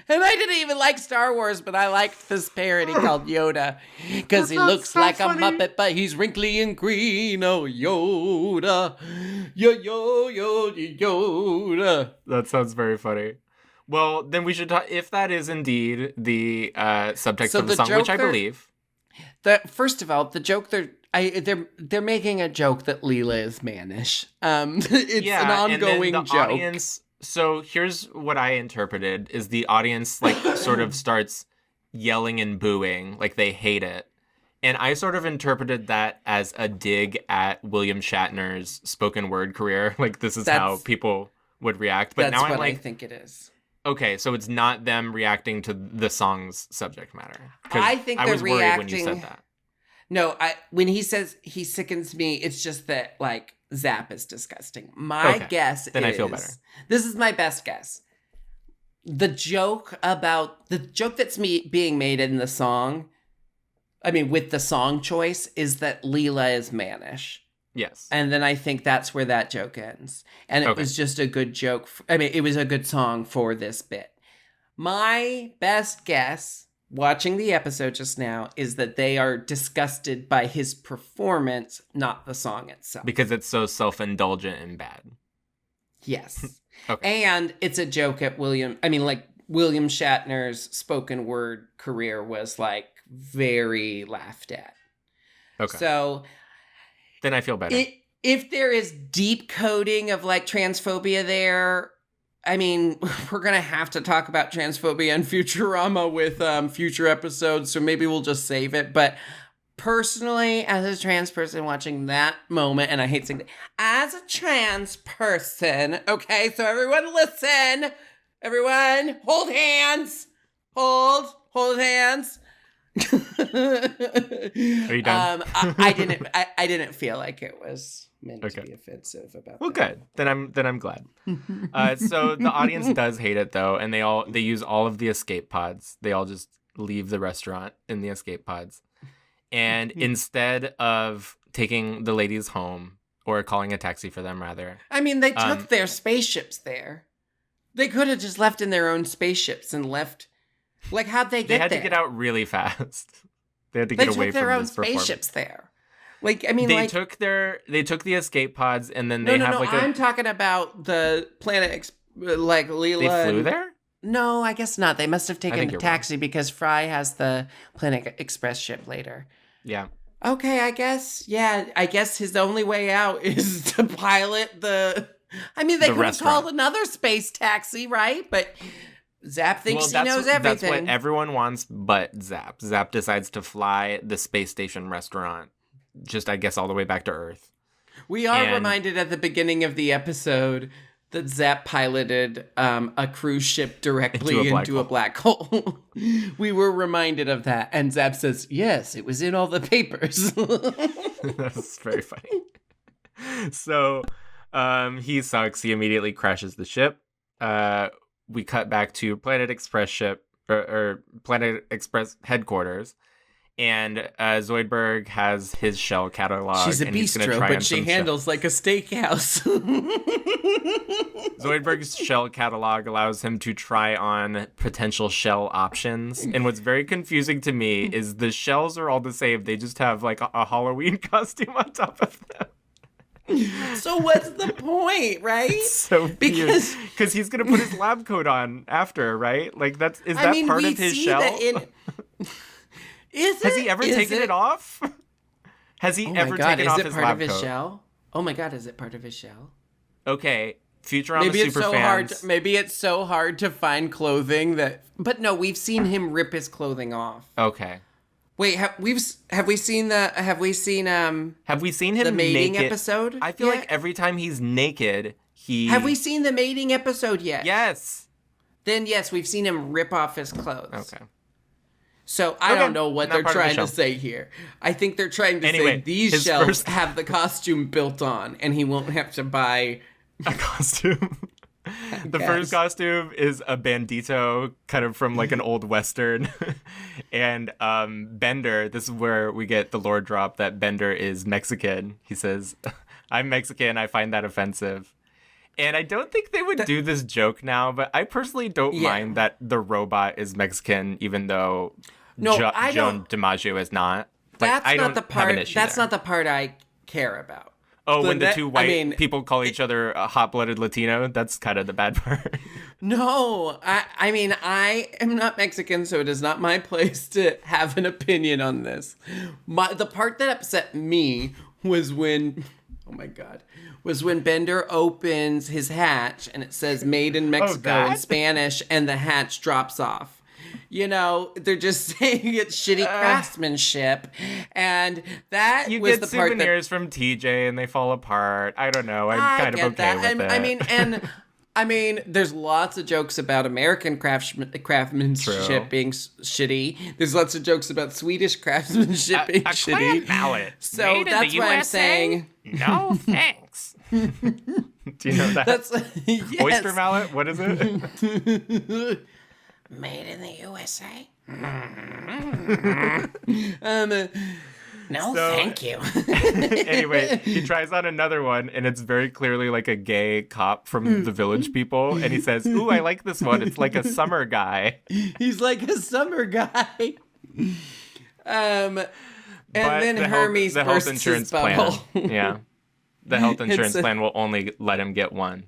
And I didn't even like Star Wars, but I liked this parody called Yoda because he looks so like funny. a Muppet, but he's wrinkly and green. Oh, Yoda. Yoda. That sounds very funny. Well, then we should talk, if that is indeed the subtext So of the the song, which I Joker- believe. First of all, the joke they're making a joke that Leela is mannish. It's an ongoing and then the joke. audience. So here's what I interpreted: is the audience like sort of starts yelling and booing, like they hate it, and I sort of interpreted that as a dig at William Shatner's spoken word career. Like, this is how That's- people would react. But That's now what I'm like, I think it is. okay, so it's not them reacting to the song's subject matter. 'Cause I think I they're was worried when you reacting- said that. No, when he says he sickens me, it's just that like Zap is disgusting. My Okay, guess then is I feel better. This is my best guess. The joke that's being made in the song, I mean, with the song choice, is that Leela is mannish. Yes. And then I think that's where that joke ends. And it Okay. was just a good joke. It was a good song for this bit. My best guess, watching the episode just now, is that they are disgusted by his performance, not the song itself. Because it's so self-indulgent and bad. Yes. Okay. And it's a joke at William Shatner's spoken word career was like very laughed at. Okay. So Then I feel better. if there is deep coding of like transphobia there, I mean, we're going to have to talk about transphobia and Futurama with future episodes, so maybe we'll just save it. But personally, as a trans person watching that moment, and I hate saying that, as a trans person, okay, so everyone listen. Everyone, hold hands. Hold hands. Are you done? I didn't feel like it was meant to Okay. be offensive about Well, that. good. Then I'm glad. So the audience does hate it though, and they use all of the escape pods. They all just leave the restaurant in the escape pods, and instead of taking the ladies home or calling a taxi for them, rather, I mean, they took their spaceships there. They could have just left in their own spaceships and left. Like, how'd they get they had there? to get out really fast. They had to They get away took their from own this performance. spaceships there. Like, I mean, They like took the escape pods, and then no, they no, have no. like I'm a. talking about the planet, like Leela. They flew and- there. No, I guess not. They must have taken think a you're taxi because Fry has the Planet Express ship later. Yeah. Okay, I guess. Yeah, I guess his only way out is to pilot the. I mean, they The could have restaurant. called another space taxi, right? But Zap thinks he knows everything. That's what everyone wants but Zap. Zap decides to fly the space station restaurant, just, I guess, all the way back to Earth. We are reminded at the beginning of the episode that Zap piloted a cruise ship directly into a black hole. We were reminded of that. And Zap says, yes, it was in all the papers. That's very funny. So he sucks. He immediately crashes the ship. We cut back to Planet Express ship or Planet Express headquarters. And Zoidberg has his shell catalog. She's a bistro, but she handles like a steakhouse. Zoidberg's shell catalog allows him to try on potential shell options. And what's very confusing to me is the shells are all the same. They just have like a Halloween costume on top of them. So what's the point, right? It's so because he's gonna put his lab coat on after, right? Like part of his shell? Has he ever taken it off? Has he ever taken off his lab coat? Is it part of his shell? Oh my god, is it part of his shell? Okay, Futurama superfans. Maybe it's so hard to find clothing that. But no, we've seen him rip his clothing off. Okay. Wait, have we seen him the mating naked episode? I feel like every time he's naked, Have we seen the mating episode yet? Yes. Then yes, we've seen him rip off his clothes. Okay. So I don't know what they're trying to say here. I think they're trying to say these shells have the costume built on, and he won't have to buy a costume. The first costume is a bandito, kind of from like an old Western. And Bender, this is where we get the lore drop that Bender is Mexican. He says, I'm Mexican, I find that offensive. And I don't think they would do this joke now, but I personally don't mind that the robot is Mexican, even though Joan DiMaggio is not. That's not the part. That's not the part I care about. Oh, when the two white people call each other a hot-blooded Latino, that's kind of the bad part. No, I mean, I am not Mexican, so it is not my place to have an opinion on this. The part that upset me was when, when Bender opens his hatch and it says "Made in Mexico" in Spanish, and the hatch drops off. You know, they're just saying it's shitty craftsmanship, and that you was get the part that souvenirs from TJ and they fall apart. I don't know. I'm kind of okay with it. I mean, there's lots of jokes about American craftsmanship being shitty. There's lots of jokes about Swedish craftsmanship being shitty. A mallet. So Made that's why I'm saying no thanks. Do you know that? That's yes. Oyster mallet. What is it? Made in the USA. No, thank you. Anyway, he tries on another one, and it's very clearly like a gay cop from the Village People, and he says, "Ooh, I like this one. It's like a summer guy." He's like a summer guy. And then Hermes bursts his bubble. Yeah, the health insurance plan will only let him get one.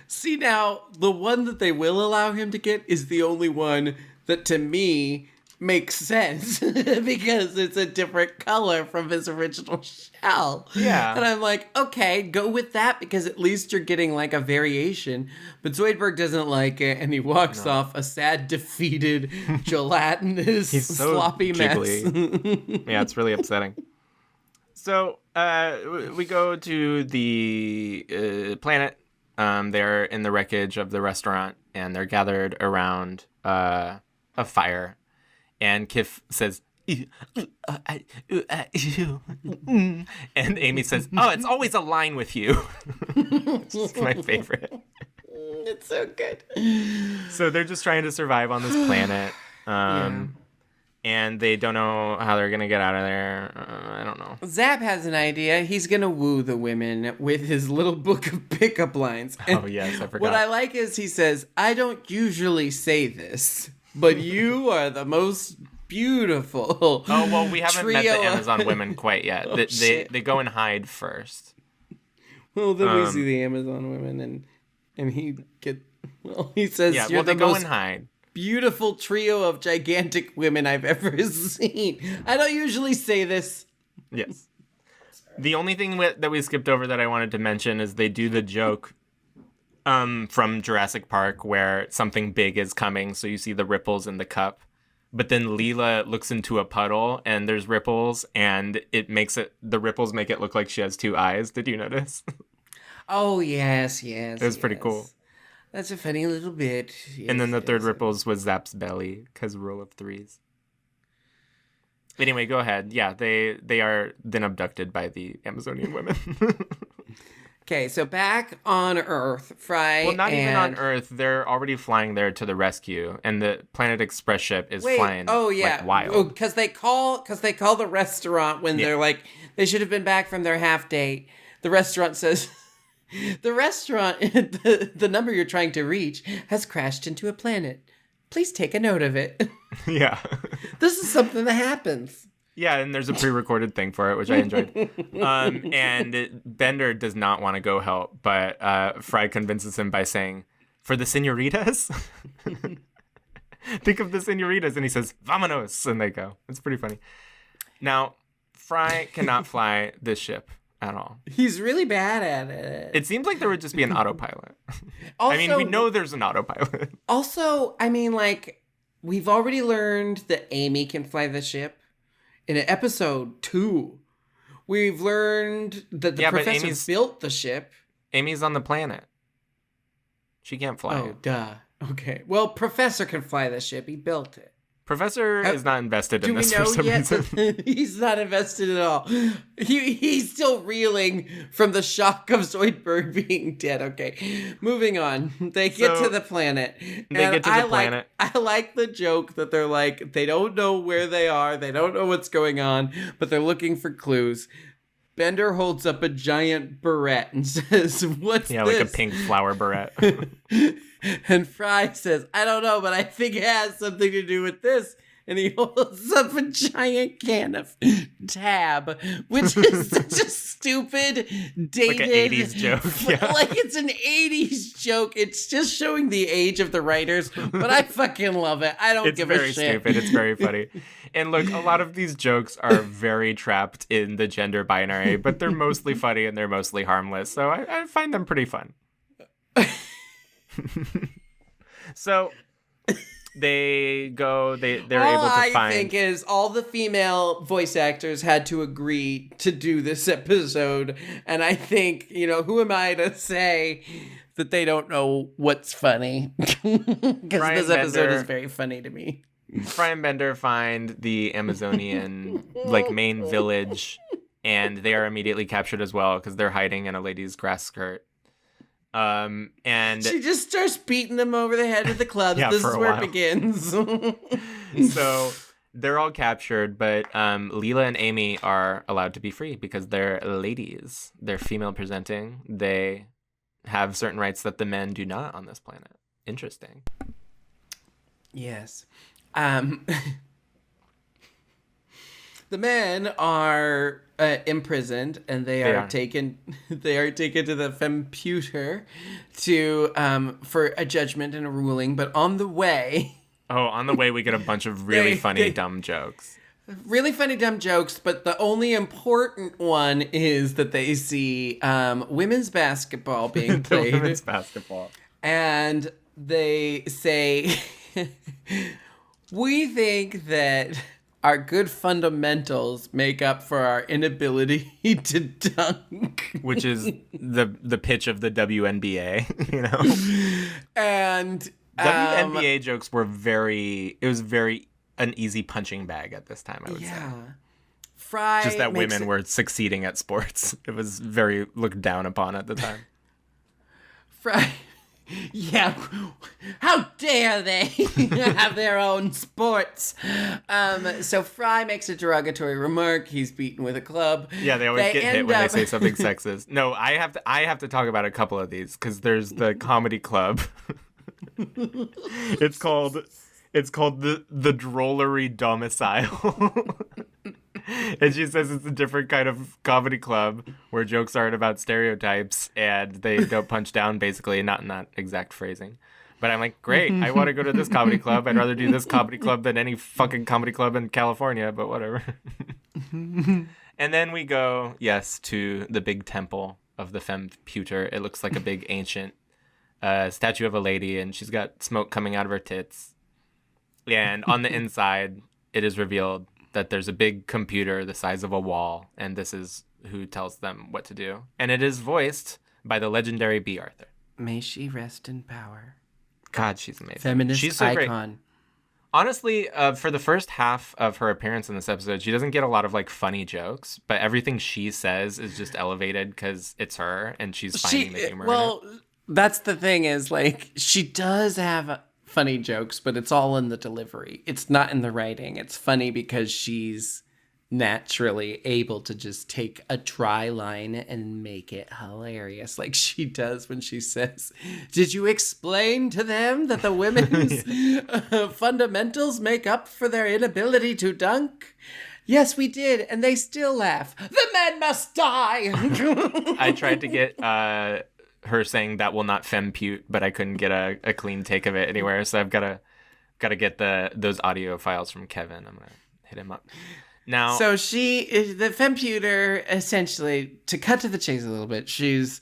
See, now, the one that they will allow him to get is the only one that, to me, makes sense. Because it's a different color from his original shell. Yeah. And I'm like, okay, go with that, because at least you're getting, like, a variation. But Zoidberg doesn't like it, and he walks off a sad, defeated, gelatinous, sloppy mess. Yeah, it's really upsetting. So, we go to the planet. They're in the wreckage of the restaurant, and they're gathered around a fire. And Kif says, and Amy says, "Oh, it's always a line with you." It's my favorite. It's so good. So they're just trying to survive on this planet. And they don't know how they're going to get out of there. I don't know. Zap has an idea. He's going to woo the women with his little book of pickup lines. And yes, I forgot. What I like is he says, "I don't usually say this, but you are the most beautiful." Oh, well, we haven't met the Amazon women quite yet. They go and hide first. Well, then we see the Amazon women, and he says, "Yeah, you're they go and hide." Beautiful trio of gigantic women I've ever seen. I don't usually say this. Yes. The only thing that we skipped over that I wanted to mention is they do the joke from Jurassic Park where something big is coming, so you see the ripples in the cup. But then Leela looks into a puddle and there's ripples, and the ripples make it look like she has two eyes. Did you notice? Oh, yes. It was pretty cool. That's a funny little bit. Yes, and then the third ripples was Zap's belly, because rule of threes. Anyway, go ahead. Yeah, they are then abducted by the Amazonian women. Okay, so back on Earth, Fry. Well, not even on Earth. They're already flying there to the rescue, and the Planet Express ship is flying. Oh yeah, like wild. Because they call the restaurant when they're like they should have been back from their half date. The restaurant says, the restaurant, the number you're trying to reach has crashed into a planet. Please take a note of it. Yeah. This is something that happens. Yeah, and there's a pre-recorded thing for it, which I enjoyed. And Bender does not want to go help, but Fry convinces him by saying, "For the senoritas?" Think of the senoritas. And he says, "Vámonos," and they go. It's pretty funny. Now, Fry cannot fly this ship at all. He's really bad at it. It seems like there would just be an autopilot. Also, I mean, we know there's an autopilot. Also, I mean, like, we've already learned that Amy can fly the ship. In episode 2, we've learned that the professor built the ship. Amy's on the planet. She can't fly it. Oh, duh. Okay. Well, Professor can fly the ship. He built it. Professor is not invested in this for some reason. He's not invested at all. He's still reeling from the shock of Zoidberg being dead. Okay, moving on. They get to the planet. I like the joke that they're like, they don't know where they are. They don't know what's going on, but they're looking for clues. Bender holds up a giant barrette and says, "What's this?" Yeah, like a pink flower barrette. And Fry says, "I don't know, but I think it has something to do with this." And he holds up a giant can of Tab, which is such a stupid, dated... Like an 80s joke. Yeah. Like it's an 80s joke. It's just showing the age of the writers, but I fucking love it. I don't give a shit. It's very stupid. It's very funny. And look, a lot of these jokes are very trapped in the gender binary, but they're mostly funny and they're mostly harmless. So I find them pretty fun. So they're able to find... All I think is all the female voice actors had to agree to do this episode. And I think, who am I to say that they don't know what's funny? Because this episode is very funny to me. Fry and Bender find the Amazonian main village, and they are immediately captured as well because they're hiding in a lady's grass skirt. And she just starts beating them over the head with the clubs. Yeah, this is where it begins. So they're all captured, but Leela and Amy are allowed to be free because they're ladies. They're female presenting. They have certain rights that the men do not on this planet. Interesting. Yes. The men are imprisoned, and they are taken. They are taken to the femputer for a judgment and a ruling. But on the way, we get a bunch of really funny dumb jokes. Really funny dumb jokes, but the only important one is that they see women's basketball being played. Women's basketball, and they say, "We think that our good fundamentals make up for our inability to dunk," which is the pitch of the WNBA, And WNBA jokes were very an easy punching bag at this time, I would say. Fry just that women were succeeding at sports. It was very looked down upon at the time. Fry. Yeah, how dare they have their own sports? So Fry makes a derogatory remark. He's beaten with a club. Yeah, they always get hit when they say something sexist. No, I have to talk about a couple of these because there's the comedy club. It's called the Drollery Domicile. And she says it's a different kind of comedy club where jokes aren't about stereotypes and they don't punch down, basically, not in that exact phrasing. But I'm like, great, I want to go to this comedy club. I'd rather do this comedy club than any fucking comedy club in California, but whatever. And then we go, to the big temple of the femputer. It looks like a big ancient a statue of a lady, and she's got smoke coming out of her tits. And on the inside, it is revealed that there's a big computer the size of a wall, and this is who tells them what to do. And it is voiced by the legendary B. Arthur. May she rest in power. God, she's amazing. Feminist she's so icon. Great. Honestly, for the first half of her appearance in this episode, she doesn't get a lot of like funny jokes, but everything she says is just elevated because it's her and she's finding the humor. Well, in it. That's the thing is like she does have funny jokes, but it's all in the delivery. It's not in the writing. It's funny because she's naturally able to just take a dry line and make it hilarious, like she does when she says, "Did you explain to them that the women's fundamentals make up for their inability to dunk?" "Yes, we did, and they still laugh. The men must die." I tried to get her saying that will not fempute, but I couldn't get a clean take of it anywhere, so I've got to get those audio files from Kevin. I'm gonna hit him up. Now, so the femputer, essentially, to cut to the chase a little bit, she's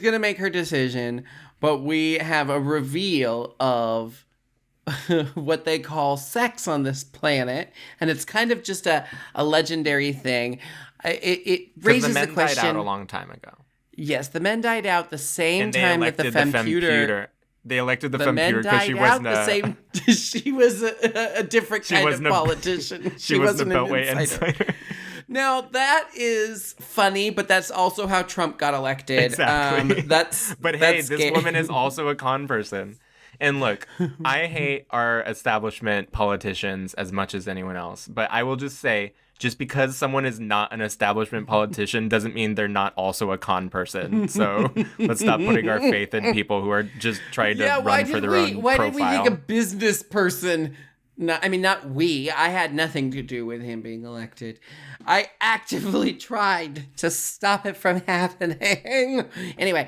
gonna make her decision, but we have a reveal of what they call sex on this planet, and it's kind of just a legendary thing. It raises the question. The men died out a long time ago. Yes, the men died out the same time that the femputer. They elected the femputer because she wasn't the same. She was a different kind of politician. She wasn't a Beltway insider. Now that is funny, but that's also how Trump got elected. Exactly. But hey, this woman is also a con person. And look, I hate our establishment politicians as much as anyone else, but I will just say, just because someone is not an establishment politician doesn't mean they're not also a con person. So let's stop putting our faith in people who are just trying to run for their own why profile. Did we think a business person... not we. I had nothing to do with him being elected. I actively tried to stop it from happening. Anyway,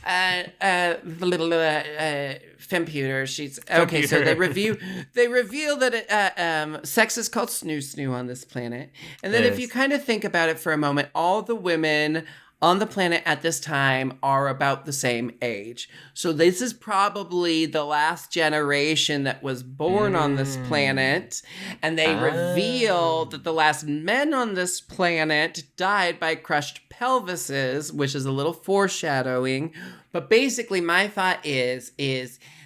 the little femputer. She's okay. So they reveal that sex is called snoo on this planet, and then if you kind of think about it for a moment, all the women on the planet at this time are about the same age. So this is probably the last generation that was born on this planet. And they reveal that the last men on this planet died by crushed pelvises, which is a little foreshadowing. But basically my thought is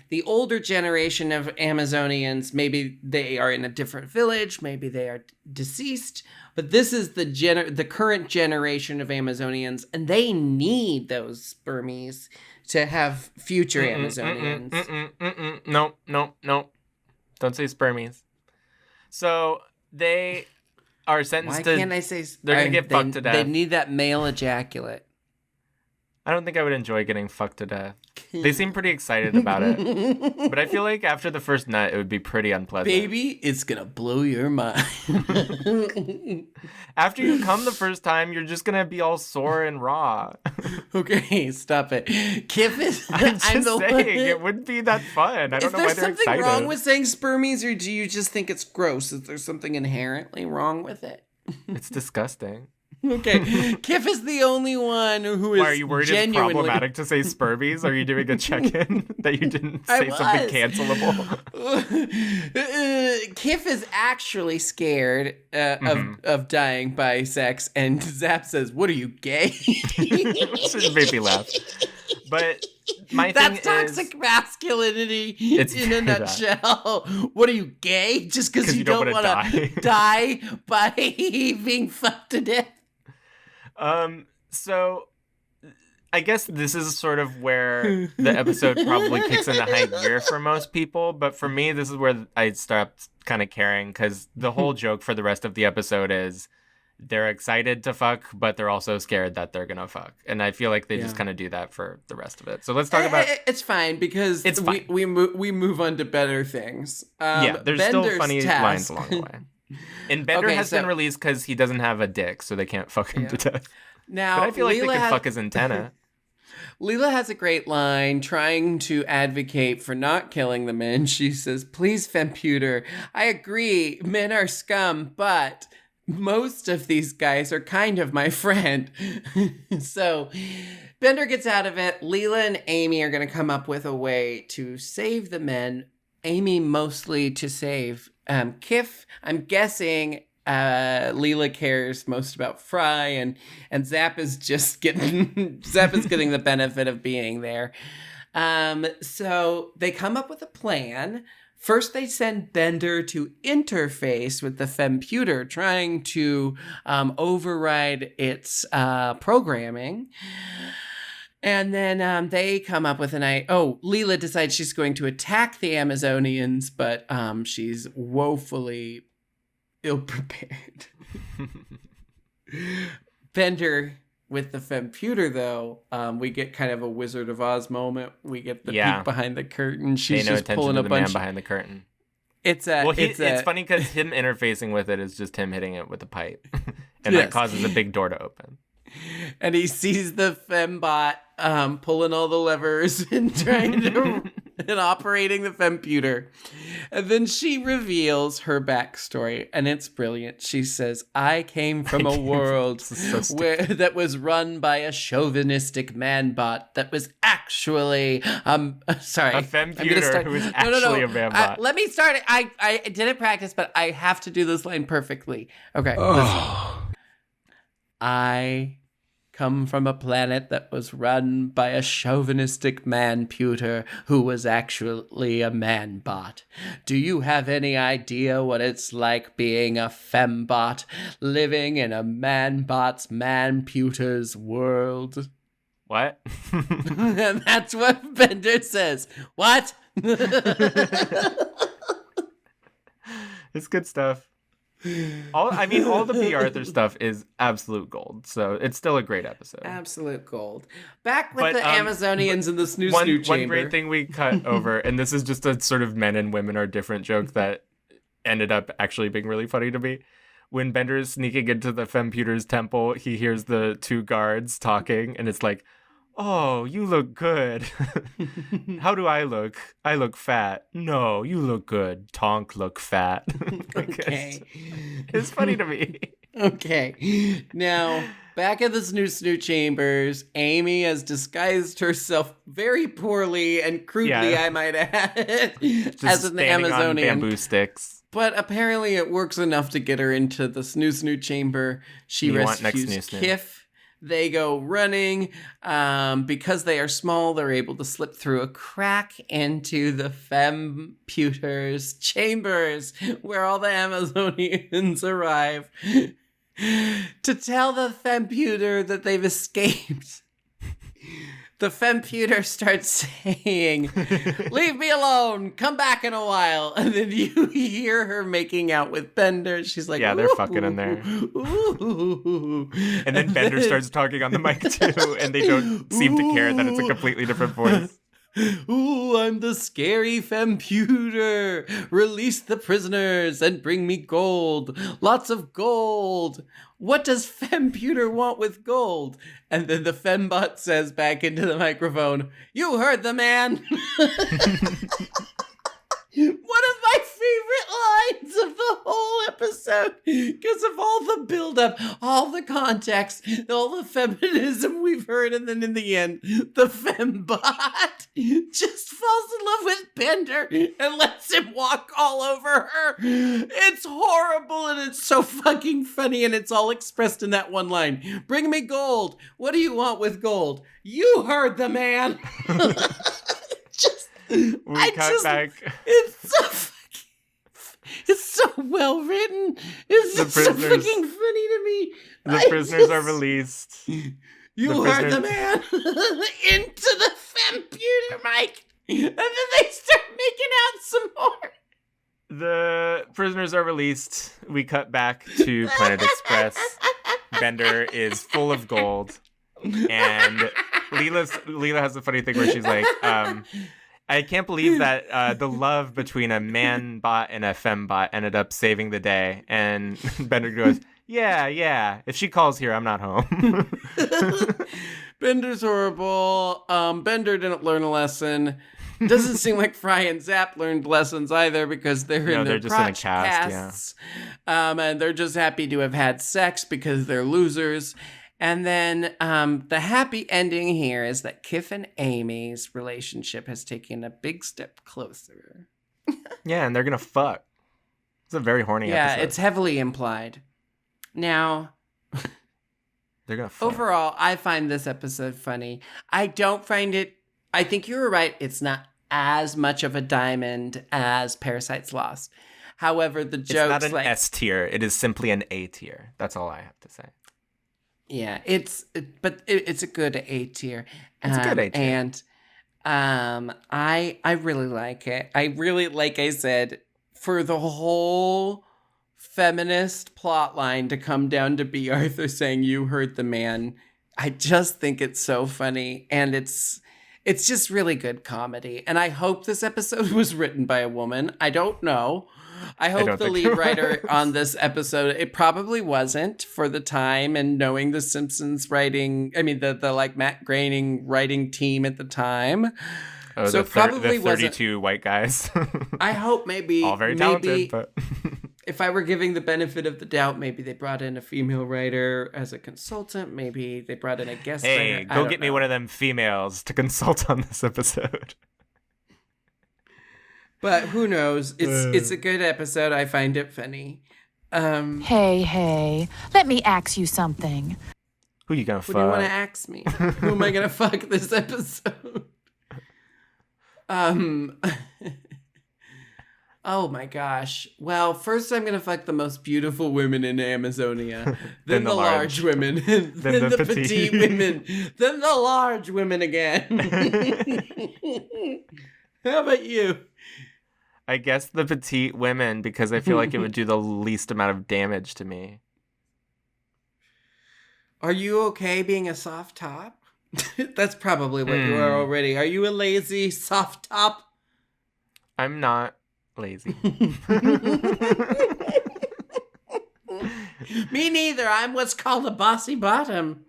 the older generation of Amazonians, maybe they are in a different village, maybe they are deceased, but this is the current generation of Amazonians, and they need those spermies to have future Amazonians. No. Don't say spermies. So they are sentenced to... Why can't I say... They're going to get fucked to death. They need that male ejaculate. I don't think I would enjoy getting fucked to death. They seem pretty excited about it. But I feel like after the first nut, it would be pretty unpleasant. Baby, it's going to blow your mind. After you come the first time, you're just going to be all sore and raw. Okay, stop it. Kif is... I'm just saying, it wouldn't be that fun. I don't know why they're excited. Is there something wrong with saying spermies, or do you just think it's gross? Is there something inherently wrong with it? It's disgusting. Okay, Kif is the only one who is Why, are you worried it's problematic to say spermies? Are you doing a check-in that you didn't say something cancelable? Kif is actually scared of dying by sex, and Zap says, "What are you, gay?" It made me laugh. But my thing is... That's toxic masculinity in a nutshell. What are you, gay? Just because you don't want to die by being fucked to death? So I guess this is sort of where the episode probably kicks into high gear for most people, but for me, this is where I stopped kind of caring, because the whole joke for the rest of the episode is they're excited to fuck, but they're also scared that they're gonna fuck, and I feel like they just kind of do that for the rest of it. So let's talk about... It's fine, because we move on to better things. There's Bender's still funny task. lines along the way. And Bender has been released because he doesn't have a dick, so they can't fuck him to death. Now, but I feel like they could fuck his antenna. Leela has a great line trying to advocate for not killing the men. She says, "Please, femputer, I agree, men are scum, but most of these guys are kind of my friend. So Bender gets out of it. Leela and Amy are going to come up with a way to save the men. Amy mostly to save Kif. I'm guessing Leela cares most about Fry, and Zap is just getting the benefit of being there. So they come up with a plan. First, they send Bender to interface with the femputer, trying to override its programming. And then they come up with Leela decides she's going to attack the Amazonians, but she's woefully ill-prepared. Bender with the femputer, though, we get kind of a Wizard of Oz moment. We get the peek behind the curtain. She's just pulling a bunch. Man behind the curtain. It's funny because him interfacing with it is just him hitting it with a pipe, and that causes a big door to open. And he sees the fembot pulling all the levers and trying to and operating the femputer. And then she reveals her backstory, and it's brilliant. She says, I came from a world that was run by a chauvinistic man-bot that was actually sorry. A femputer who was actually a man-bot. Let me start it. I didn't practice, but I have to do this line perfectly. Okay. Listen. I come from a planet that was run by a chauvinistic man-puter who was actually a man-bot. Do you have any idea what it's like being a fembot, living in a man-bot's man-puter's world? What? And that's what Bender says. What? It's good stuff. All the B. Arthur stuff is absolute gold, so it's still a great episode. Absolute gold. Back with the Amazonians in the snoo chamber. One great thing we cut over, and this is just a sort of men and women are different joke that ended up actually being really funny to me. When Bender is sneaking into the femputer's temple, he hears the two guards talking, and it's like, oh, you look good. How do I look? I look fat. No, you look good. Tonk look fat. Okay. It's funny to me. Okay. Now, back at the snoo chambers, Amy has disguised herself very poorly and crudely, I might add, just as an Amazonian. On bamboo sticks. But apparently it works enough to get her into the snoo chamber. She rescues Kif. They go running. Because they are small, they're able to slip through a crack into the femputer's chambers, where all the Amazonians arrive to tell the femputer that they've escaped. The femputer starts saying, leave me alone, come back in a while. And then you hear her making out with Bender. She's like, yeah, they're fucking in there. Ooh. And then Bender starts talking on the mic too, and they don't seem to care that it's a completely different voice. Ooh, I'm the scary femputer. Release the prisoners and bring me gold. Lots of gold. What does femputer want with gold? And then the fembot says back into the microphone, you heard the man. One of my favorite lines of the whole episode because of all the buildup, all the context, all the feminism we've heard, and then in the end, the fembot just falls in love with Bender and lets him walk all over her. It's horrible and it's so fucking funny, and it's all expressed in that one line. Bring me gold. What do you want with gold? You heard the man. Back. It's so well written. It's so fucking funny to me. The prisoners are released. You heard the man into the femputer mic, and then they start making out some more. The prisoners are released. We cut back to Planet Express. Bender is full of gold, and Leela has a funny thing where she's like, I can't believe that the love between a man-bot and a fembot ended up saving the day. And Bender goes, yeah. If she calls here, I'm not home. Bender's horrible. Bender didn't learn a lesson. Doesn't seem like Fry and Zap learned lessons either because they're in their they're just in a crotch cast, casts. And they're just happy to have had sex because they're losers. And then the happy ending here is that Kif and Amy's relationship has taken a big step closer. Yeah, and they're gonna fuck. It's a very horny episode. Yeah, it's heavily implied. Now, they're gonna fuck. overall, I find this episode funny. I don't find it, I think you were right, it's not as much of a diamond as Parasite's Lost. However, the jokes It's not an S tier. It is simply an A tier. That's all I have to say. Yeah, it's a good A tier. It's a good A tier. And I really like it. I really, like I said, for the whole feminist plot line to come down to B. Arthur saying you heard the man, I just think it's so funny, and it's just really good comedy. And I hope this episode was written by a woman. I don't know. I hope the lead writer on this episode, it probably wasn't for the time and knowing the Simpsons writing, I mean, the like Matt Groening writing team at the time. Oh, so the probably 32 white guys. I hope maybe. All very talented, but... If I were giving the benefit of the doubt, maybe they brought in a female writer as a consultant. Maybe they brought in a guest writer. Hey, go get me one of them females to consult on this episode. But who knows? It's a good episode. I find it funny. Hey, let me ask you something. Who you gonna fuck? What do you want to ask me? Who am I gonna fuck this episode? Oh my gosh. Well, first I'm gonna fuck the most beautiful women in Amazonia, then the large women, then the petite women, then the large women again. How about you? I guess the petite women, because I feel like it would do the least amount of damage to me. Are you okay being a soft top? That's probably what you are already. Are you a lazy soft top? I'm not lazy. Me neither. I'm what's called a bossy bottom.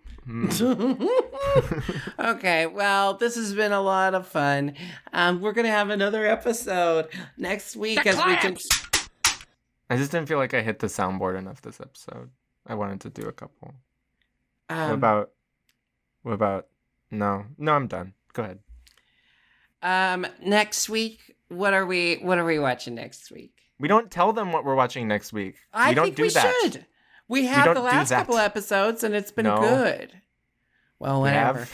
Okay, well, this has been a lot of fun. We're gonna have another episode next week as we can. I just didn't feel like I hit the soundboard enough this episode. I wanted to do a couple. What about? No, I'm done. Go ahead. Next week, what are we watching next week? We don't tell them what we're watching next week. I think we should. We have the last couple episodes, and it's been good. Well, whatever.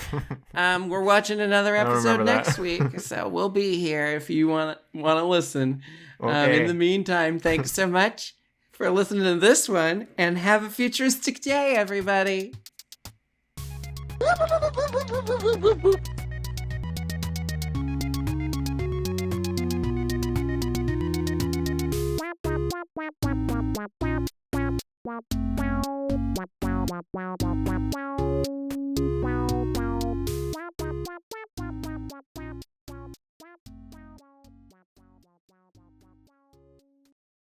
We're watching another episode next week, so we'll be here if you want to listen. Okay. In the meantime, thanks so much for listening to this one, and have a futuristic day, everybody. Wow.